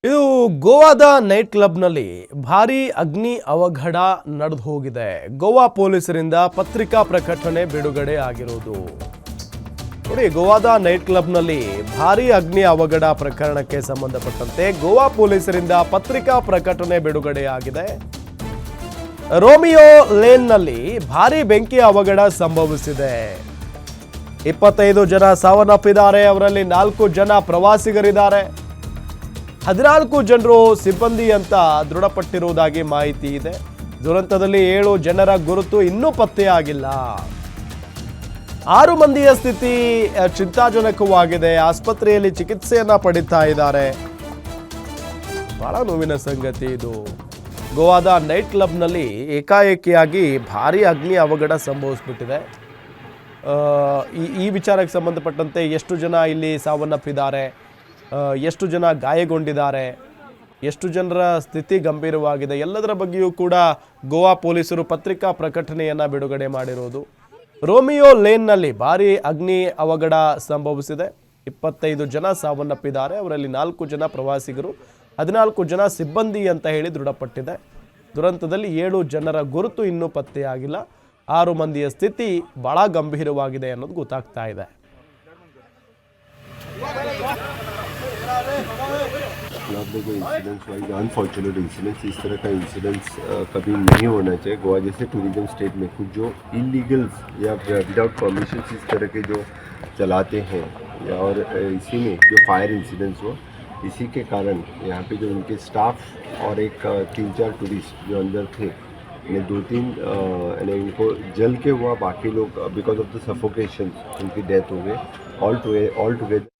ಇದು ಗೋವಾದ ನೈಟ್ ಕ್ಲಬ್ನಲ್ಲಿ ಭಾರೀ ಅಗ್ನಿ ಅವಘಡ ನಡೆದು ಹೋಗಿದೆ. ಗೋವಾ ಪೊಲೀಸರಿಂದ ಪತ್ರಿಕಾ ಪ್ರಕಟಣೆ ಬಿಡುಗಡೆ ಆಗಿರುವುದು ನೋಡಿ. ಗೋವಾದ ನೈಟ್ ಕ್ಲಬ್ನಲ್ಲಿ ಭಾರೀ ಅಗ್ನಿ ಅವಘಡ ಪ್ರಕರಣಕ್ಕೆ ಸಂಬಂಧಪಟ್ಟಂತೆ ಗೋವಾ ಪೊಲೀಸರಿಂದ ಪತ್ರಿಕಾ ಪ್ರಕಟಣೆ ಬಿಡುಗಡೆ ಆಗಿದೆ. ರೋಮಿಯೋ ಲೇನ್ನಲ್ಲಿ ಭಾರೀ ಬೆಂಕಿ ಅವಘಡ ಸಂಭವಿಸಿದೆ. 25 ಜನ ಸಾವನ್ನಪ್ಪಿದ್ದಾರೆ. ಅವರಲ್ಲಿ 4 ಜನ ಪ್ರವಾಸಿಗರಿದ್ದಾರೆ. 14 ಜನರು ಸಿಬ್ಬಂದಿ ಅಂತ ದೃಢಪಟ್ಟಿರುವುದಾಗಿ ಮಾಹಿತಿ ಇದೆ. ದುರಂತದಲ್ಲಿ 7 ಜನರ ಗುರುತು ಇನ್ನೂ ಪತ್ತೆಯಾಗಿಲ್ಲ. 6 ಮಂದಿಯ ಸ್ಥಿತಿ ಚಿಂತಾಜನಕವಾಗಿದೆ. ಆಸ್ಪತ್ರೆಯಲ್ಲಿ ಚಿಕಿತ್ಸೆಯನ್ನ ಪಡಿತಾ ಇದ್ದಾರೆ. ಬಹಳ ನೋವಿನ ಸಂಗತಿ ಇದು. ಗೋವಾದ ನೈಟ್ ಕ್ಲಬ್ನಲ್ಲಿ ಏಕಾಏಕಿಯಾಗಿ ಭಾರೀ ಅಗ್ನಿ ಅವಘಡ ಸಂಭವಿಸ್ಬಿಟ್ಟಿದೆ. ಈ ವಿಚಾರಕ್ಕೆ ಸಂಬಂಧಪಟ್ಟಂತೆ ಎಷ್ಟು ಜನ ಇಲ್ಲಿ ಸಾವನ್ನಪ್ಪಿದ್ದಾರೆ, ಎಷ್ಟು ಜನ ಗಾಯಗೊಂಡಿದ್ದಾರೆ, ಎಷ್ಟು ಜನರ ಸ್ಥಿತಿ ಗಂಭೀರವಾಗಿದೆ, ಎಲ್ಲದರ ಬಗ್ಗೆಯೂ ಕೂಡ ಗೋವಾ ಪೊಲೀಸರು ಪತ್ರಿಕಾ ಪ್ರಕಟಣೆಯನ್ನು ಬಿಡುಗಡೆ ಮಾಡಿರುವುದು. ರೋಮಿಯೋ ಲೇನ್ನಲ್ಲಿ ಭಾರೀ ಅಗ್ನಿ ಅವಘಡ ಸಂಭವಿಸಿದೆ. 25 ಜನ ಸಾವನ್ನಪ್ಪಿದ್ದಾರೆ. ಅವರಲ್ಲಿ 4 ಜನ ಪ್ರವಾಸಿಗರು, 14 ಜನ ಸಿಬ್ಬಂದಿ ಅಂತ ಹೇಳಿ ದೃಢಪಟ್ಟಿದೆ. ದುರಂತದಲ್ಲಿ 7 ಜನರ ಗುರುತು ಇನ್ನೂ ಪತ್ತೆಯಾಗಿಲ್ಲ. 6 ಮಂದಿಯ ಸ್ಥಿತಿ ಬಹಳ ಗಂಭೀರವಾಗಿದೆ ಅನ್ನೋದು ಗೊತ್ತಾಗ್ತಾ ಇದೆ. इंसिडेंट्स अनफॉर्चुनेट इंसिडेंट्स, इस तरह का इंसिडेंट्स कभी नहीं होना चाहिए. गोवा जैसे टूरिज्म स्टेट में कुछ जो इलीगल्स या विदाउट परमिशन इस तरह के जो चलाते हैं, या और इसी में जो फायर इंसिडेंट्स हुआ, इसी के कारण यहाँ पे जो उनके स्टाफ और एक 3-4 टूरिस्ट जो अंदर थे, इन्हें 2-3 इनको जल के हुआ, बाकी लोग बिकॉज ऑफ द सफोकेशन उनकी डेथ हो गई. All together